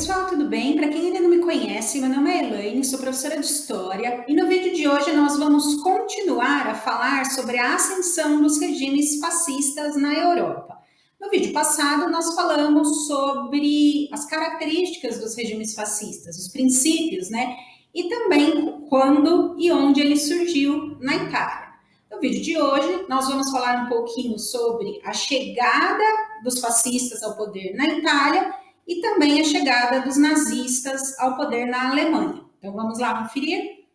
pessoal, tudo bem? Para quem ainda não me conhece, meu nome é Elaine, sou professora de História e no vídeo de hoje nós vamos continuar a falar sobre a ascensão dos regimes fascistas na Europa. No vídeo passado nós falamos sobre as características dos regimes fascistas, os princípios, né? E também quando e onde ele surgiu na Itália. No vídeo de hoje nós vamos falar um pouquinho sobre a chegada dos fascistas ao poder na Itália e também a chegada dos nazistas ao poder na Alemanha. Então vamos lá conferir?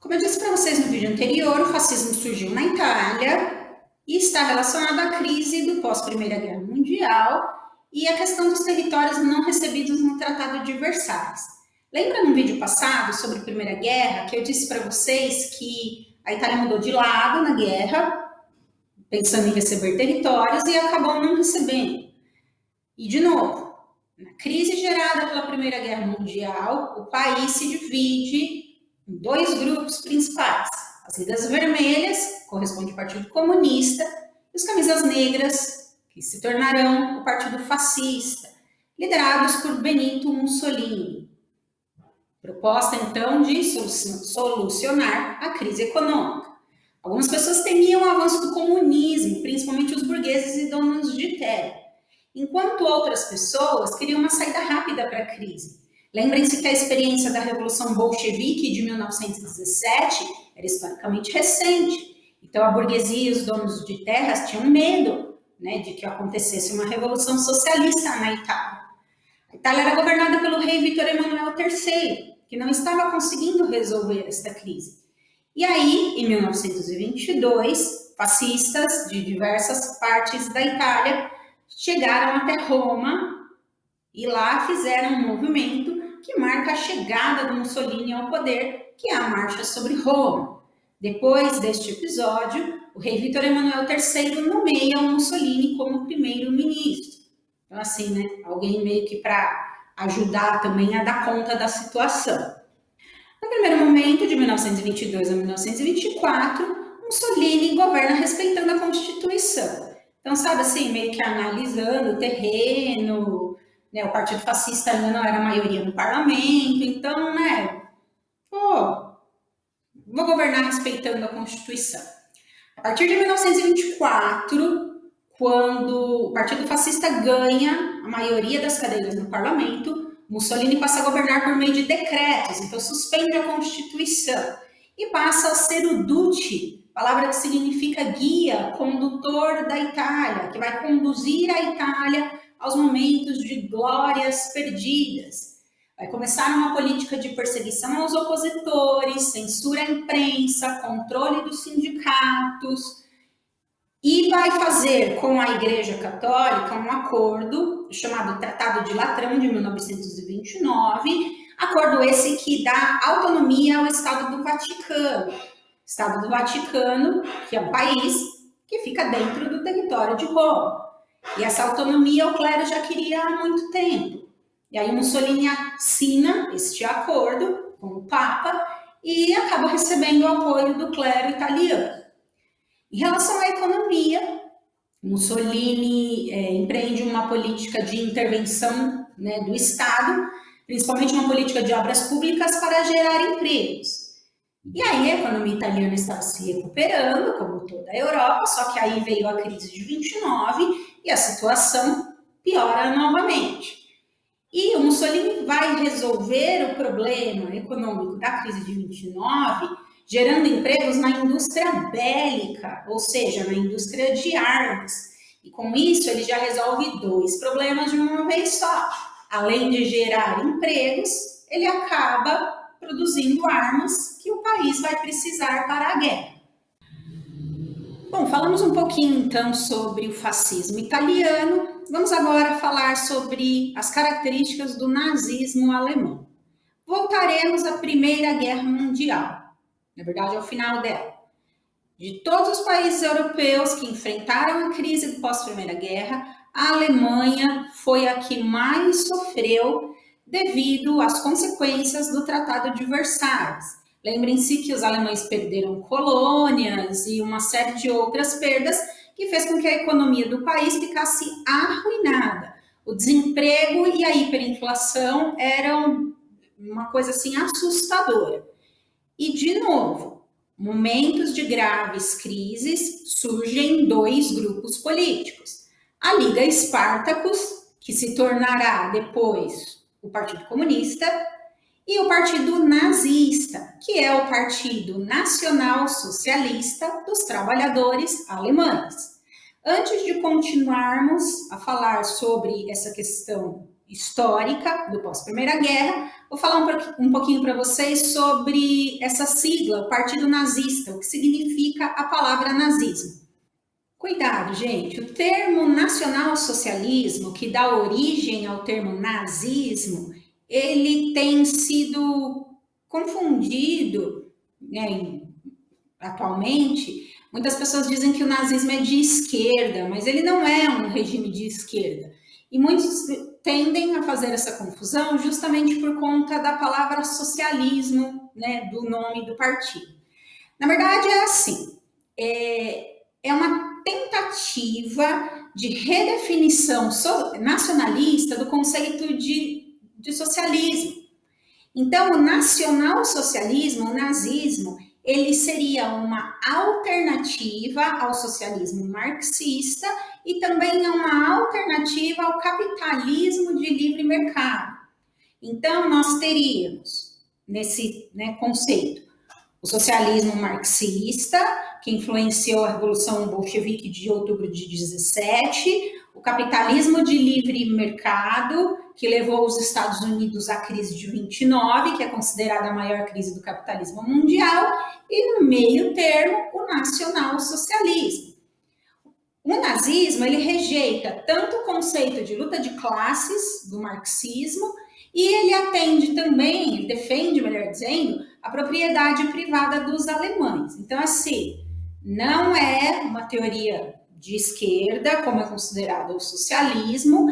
Como eu disse para vocês no vídeo anterior, o fascismo surgiu na Itália e está relacionado à crise do pós-Primeira Guerra Mundial e a questão dos territórios não recebidos no Tratado de Versalhes. Lembra no vídeo passado sobre a Primeira Guerra que eu disse para vocês que a Itália mudou de lado na guerra, pensando em receber territórios e acabou não recebendo. E de novo, na crise gerada pela Primeira Guerra Mundial, o país se divide em dois grupos principais. As Ligas Vermelhas, que corresponde ao Partido Comunista, e os Camisas Negras, que se tornarão o Partido Fascista, liderados por Benito Mussolini. Proposta, então, de solucionar a crise econômica. Algumas pessoas temiam o avanço do comunismo, principalmente os burgueses e donos de terra, enquanto outras pessoas queriam uma saída rápida para a crise. Lembrem-se que a experiência da Revolução Bolchevique de 1917 era historicamente recente. Então, a burguesia e os donos de terras tinham medo, né, de que acontecesse uma revolução socialista na Itália. A Itália era governada pelo rei Vítor Emanuel III, que não estava conseguindo resolver esta crise. E aí, em 1922, fascistas de diversas partes da Itália chegaram até Roma e lá fizeram um movimento que marca a chegada do Mussolini ao poder, que é a Marcha sobre Roma. Depois deste episódio, o rei Vítor Emanuel III nomeia o Mussolini como primeiro-ministro. Então, assim, né, alguém meio que para ajudar também a dar conta da situação. No primeiro momento, de 1922 a 1924, Mussolini governa respeitando a Constituição. Então, sabe assim, meio que analisando o terreno, né, o Partido Fascista ainda não era a maioria no parlamento, então, né, vou governar respeitando a Constituição. A partir de 1924, quando o Partido Fascista ganha a maioria das cadeiras no parlamento, Mussolini passa a governar por meio de decretos, então suspende a Constituição e passa a ser o Duce, palavra que significa guia, condutor da Itália, que vai conduzir a Itália aos momentos de glórias perdidas. Vai começar uma política de perseguição aos opositores, censura à imprensa, controle dos sindicatos, e vai fazer com a Igreja Católica um acordo chamado Tratado de Latrão de 1929, acordo esse que dá autonomia ao Estado do Vaticano. Estado do Vaticano, que é um país que fica dentro do território de Roma. E essa autonomia o clero já queria há muito tempo. E aí Mussolini assina este acordo com o Papa e acaba recebendo o apoio do clero italiano. Em relação à economia, Mussolini empreende uma política de intervenção, né, do Estado, principalmente uma política de obras públicas para gerar empregos. E aí a economia italiana estava se recuperando, como toda a Europa, só que aí veio a crise de 29 e a situação piora novamente. E o Mussolini vai resolver o problema econômico da crise de 29, gerando empregos na indústria bélica, ou seja, na indústria de armas. E com isso ele já resolve dois problemas de uma vez só. Além de gerar empregos, ele acaba produzindo armas que o país vai precisar para a guerra. Bom, falamos um pouquinho então sobre o fascismo italiano. Vamos agora falar sobre as características do nazismo alemão. Voltaremos à Primeira Guerra Mundial, na verdade ao final dela. De todos os países europeus que enfrentaram a crise do pós-Primeira Guerra, a Alemanha foi a que mais sofreu devido às consequências do Tratado de Versalhes. Lembrem-se que os alemães perderam colônias e uma série de outras perdas que fez com que a economia do país ficasse arruinada. O desemprego e a hiperinflação eram uma coisa assim assustadora. E, de novo, momentos de graves crises surgem dois grupos políticos. A Liga Spartacus, que se tornará depois o Partido Comunista, e o Partido Nazista, que é o Partido Nacional Socialista dos Trabalhadores Alemães. Antes de continuarmos a falar sobre essa questão histórica do pós-Primeira Guerra, vou falar um pouquinho para vocês sobre essa sigla, o Partido Nazista, o que significa a palavra nazismo. Cuidado, gente, o termo nacional-socialismo, que dá origem ao termo nazismo, ele tem sido confundido, né, atualmente. Muitas pessoas dizem que o nazismo é de esquerda, mas ele não é um regime de esquerda. E muitos tendem a fazer essa confusão justamente por conta da palavra socialismo, né, do nome do partido. Na verdade, é assim, é uma tentativa de redefinição nacionalista do conceito de socialismo. Então, o nacional-socialismo, o nazismo, ele seria uma alternativa ao socialismo marxista e também é uma alternativa ao capitalismo de livre mercado. Então, nós teríamos, nesse conceito, o socialismo marxista, que influenciou a Revolução Bolchevique de outubro de 17, o capitalismo de livre mercado, que levou os Estados Unidos à crise de 29, que é considerada a maior crise do capitalismo mundial, e no meio termo, o nacional-socialismo. O nazismo, ele rejeita tanto o conceito de luta de classes do marxismo, e ele atende também, ele defende, melhor dizendo, a propriedade privada dos alemães. Então, assim, não é uma teoria de esquerda, como é considerado o socialismo.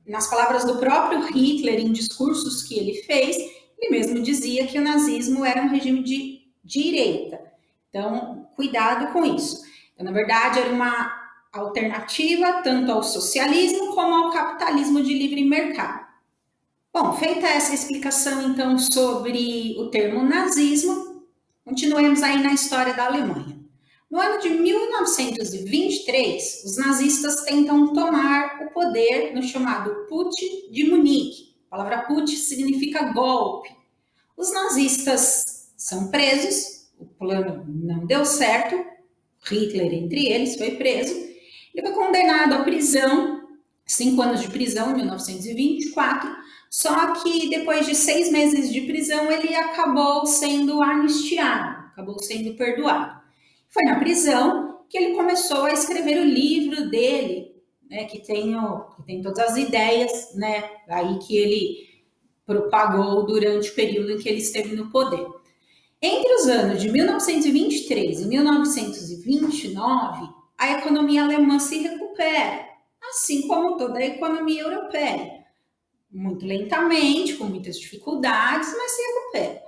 Nas palavras do próprio Hitler, em discursos que ele fez, ele mesmo dizia que o nazismo era um regime de direita. Então, cuidado com isso. Então, na verdade, era uma alternativa tanto ao socialismo como ao capitalismo de livre mercado. Bom, feita essa explicação, então, sobre o termo nazismo, continuemos aí na história da Alemanha. No ano de 1923, os nazistas tentam tomar o poder no chamado Putsch de Munique. A palavra Putsch significa golpe. Os nazistas são presos, o plano não deu certo, Hitler entre eles foi preso, ele foi condenado à prisão, 5 anos de prisão, em 1924, só que depois de 6 meses de prisão ele acabou sendo anistiado, acabou sendo perdoado. Foi na prisão que ele começou a escrever o livro dele, né, que tem todas as ideias, né, aí que ele propagou durante o período em que ele esteve no poder. Entre os anos de 1923 e 1929, a economia alemã se recupera, assim como toda a economia europeia. Muito lentamente, com muitas dificuldades, mas se recupera.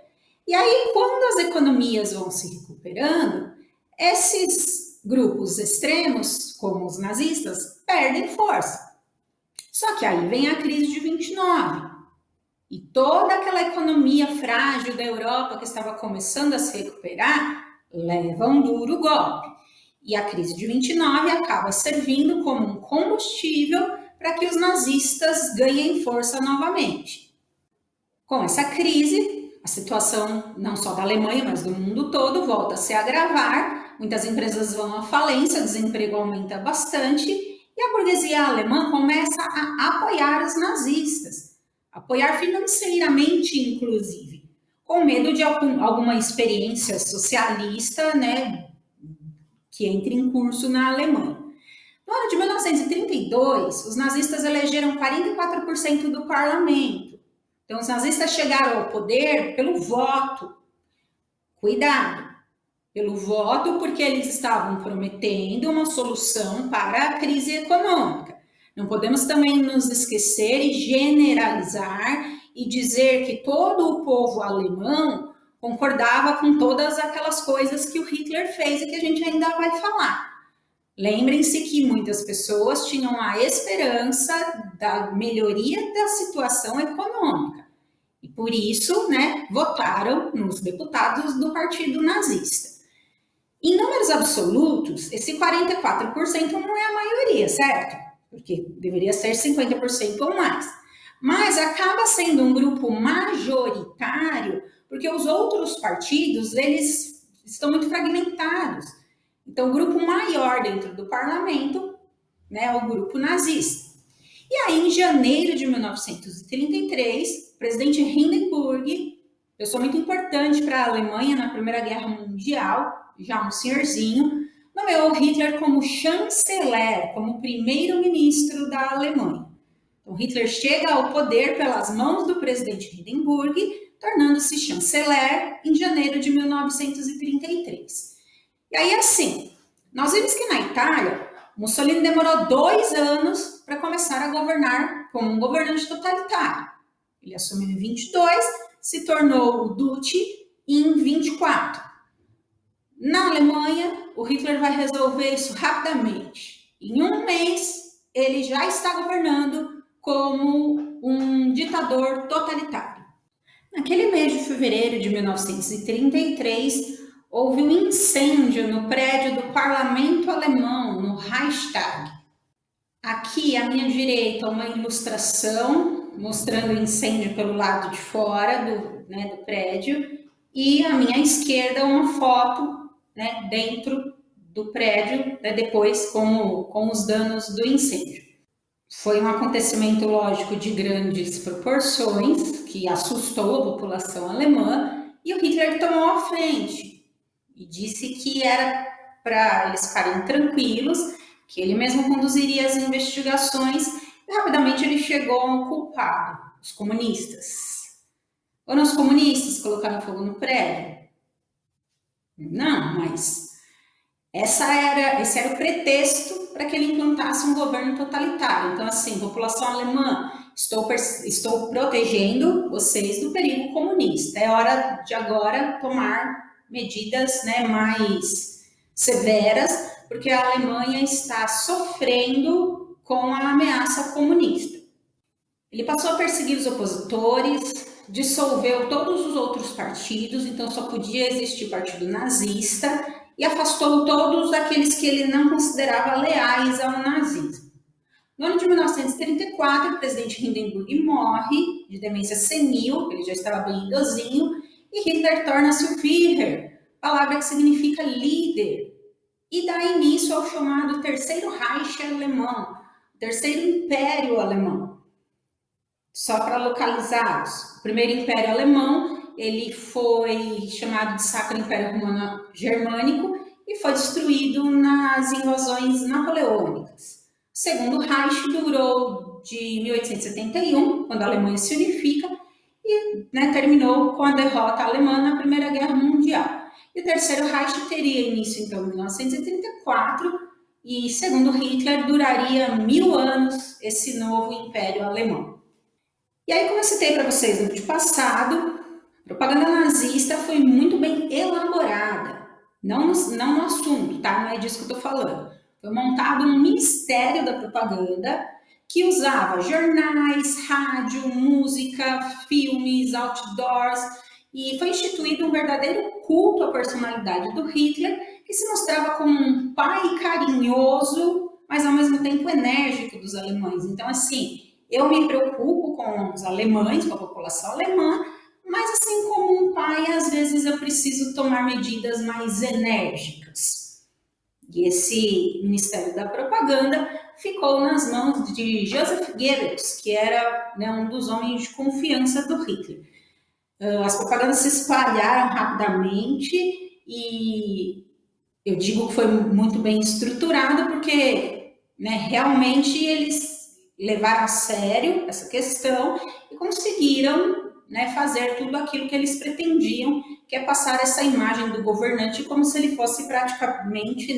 E aí, quando as economias vão se recuperando, esses grupos extremos, como os nazistas, perdem força. Só que aí vem a crise de 29. E toda aquela economia frágil da Europa que estava começando a se recuperar, leva um duro golpe. E a crise de 29 acaba servindo como um combustível para que os nazistas ganhem força novamente. Com essa crise, a situação não só da Alemanha, mas do mundo todo volta a se agravar, muitas empresas vão à falência, o desemprego aumenta bastante e a burguesia alemã começa a apoiar os nazistas, apoiar financeiramente, inclusive, com medo de alguma experiência socialista, né, que entre em curso na Alemanha. No ano de 1932, os nazistas elegeram 44% do parlamento. Então, os nazistas chegaram ao poder pelo voto. Cuidado! Pelo voto, porque eles estavam prometendo uma solução para a crise econômica. Não podemos também nos esquecer e generalizar e dizer que todo o povo alemão concordava com todas aquelas coisas que o Hitler fez e que a gente ainda vai falar. Lembrem-se que muitas pessoas tinham a esperança da melhoria da situação econômica e, por isso, né, votaram nos deputados do Partido Nazista. Em números absolutos, esse 44% não é a maioria, certo? Porque deveria ser 50% ou mais. Mas acaba sendo um grupo majoritário, porque os outros partidos, eles estão muito fragmentados. Então, o grupo maior dentro do parlamento, né, é o grupo nazista. E aí, em janeiro de 1933, o presidente Hindenburg, pessoa muito importante para a Alemanha na Primeira Guerra Mundial, já um senhorzinho, nomeou Hitler como chanceler, como primeiro-ministro da Alemanha. Então, Hitler chega ao poder pelas mãos do presidente Hindenburg, tornando-se chanceler em janeiro de 1933. E aí, assim, nós vimos que na Itália, Mussolini demorou 2 anos para começar a governar como um governante totalitário. Ele assumiu em 22, se tornou o Duce em 24. Na Alemanha, o Hitler vai resolver isso rapidamente. Em 1 mês, ele já está governando como um ditador totalitário. Naquele mês de fevereiro de 1933, houve um incêndio no prédio do parlamento alemão, no Reichstag. Aqui, à minha direita, uma ilustração mostrando o incêndio pelo lado de fora do prédio, e à minha esquerda uma foto, né, dentro do prédio, né, depois com os danos do incêndio. Foi um acontecimento, lógico, de grandes proporções, que assustou a população alemã, e o Hitler tomou a frente e disse que era para eles ficarem tranquilos, que ele mesmo conduziria as investigações, e rapidamente ele chegou a um culpado, os comunistas. Foram os comunistas que colocaram fogo no prédio? Não, mas esse era o pretexto para que ele implantasse um governo totalitário. Então, assim, população alemã, estou protegendo vocês do perigo comunista. É hora de agora tomar medidas, né, mais severas, porque a Alemanha está sofrendo com a ameaça comunista. Ele passou a perseguir os opositores, dissolveu todos os outros partidos, então só podia existir o partido nazista, e afastou todos aqueles que ele não considerava leais ao nazismo. No ano de 1934, o presidente Hindenburg morre de demência senil, ele já estava bem idosinho, e Hitler torna-se o Führer, palavra que significa líder, e dá início ao chamado Terceiro Reich alemão, Terceiro Império Alemão. Só para localizá-los, o Primeiro Império Alemão, ele foi chamado de Sacro Império Romano Germânico e foi destruído nas invasões napoleônicas. O Segundo Reich durou de 1871, quando a Alemanha se unifica, e terminou com a derrota alemã na Primeira Guerra Mundial. E o Terceiro Reich teria início, então, em 1934, e, segundo Hitler, duraria 1000 anos esse novo Império Alemão. E aí, como eu citei para vocês no vídeo passado, a propaganda nazista foi muito bem elaborada. Não no assunto, tá? Não é disso que eu estou falando. Foi montado um ministério da propaganda que usava jornais, rádio, música, filmes, outdoors, e foi instituído um verdadeiro culto à personalidade do Hitler, que se mostrava como um pai carinhoso, mas ao mesmo tempo enérgico dos alemães. Então, assim, eu me preocupo com os alemães, com a população alemã, mas assim como um pai, às vezes eu preciso tomar medidas mais enérgicas. E esse Ministério da Propaganda ficou nas mãos de Joseph Goebbels, que era um dos homens de confiança do Hitler. As propagandas se espalharam rapidamente e eu digo que foi muito bem estruturado porque realmente eles levaram a sério essa questão e conseguiram fazer tudo aquilo que eles pretendiam, que é passar essa imagem do governante como se ele fosse praticamente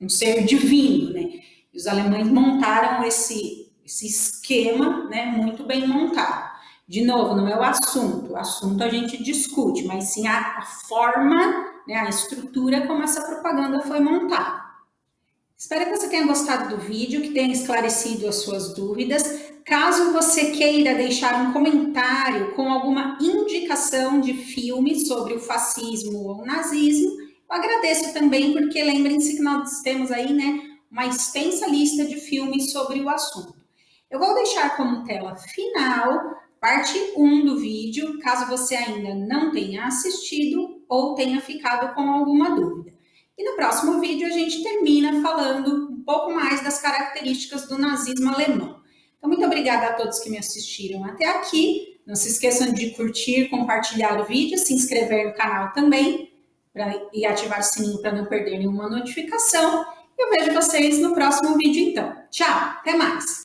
um ser divino. E os alemães montaram esse esquema muito bem montado. De novo, não é o assunto a gente discute, mas sim a forma, a estrutura como essa propaganda foi montada. Espero que você tenha gostado do vídeo, que tenha esclarecido as suas dúvidas. Caso você queira deixar um comentário com alguma indicação de filme sobre o fascismo ou o nazismo, eu agradeço também, porque lembrem-se que nós temos aí, né, uma extensa lista de filmes sobre o assunto. Eu vou deixar como tela final parte 1 do vídeo, caso você ainda não tenha assistido ou tenha ficado com alguma dúvida. E no próximo vídeo a gente termina falando um pouco mais das características do nazismo alemão. Então, muito obrigada a todos que me assistiram até aqui. Não se esqueçam de curtir, compartilhar o vídeo, se inscrever no canal também e ativar o sininho para não perder nenhuma notificação. Eu vejo vocês no próximo vídeo então. Tchau, até mais!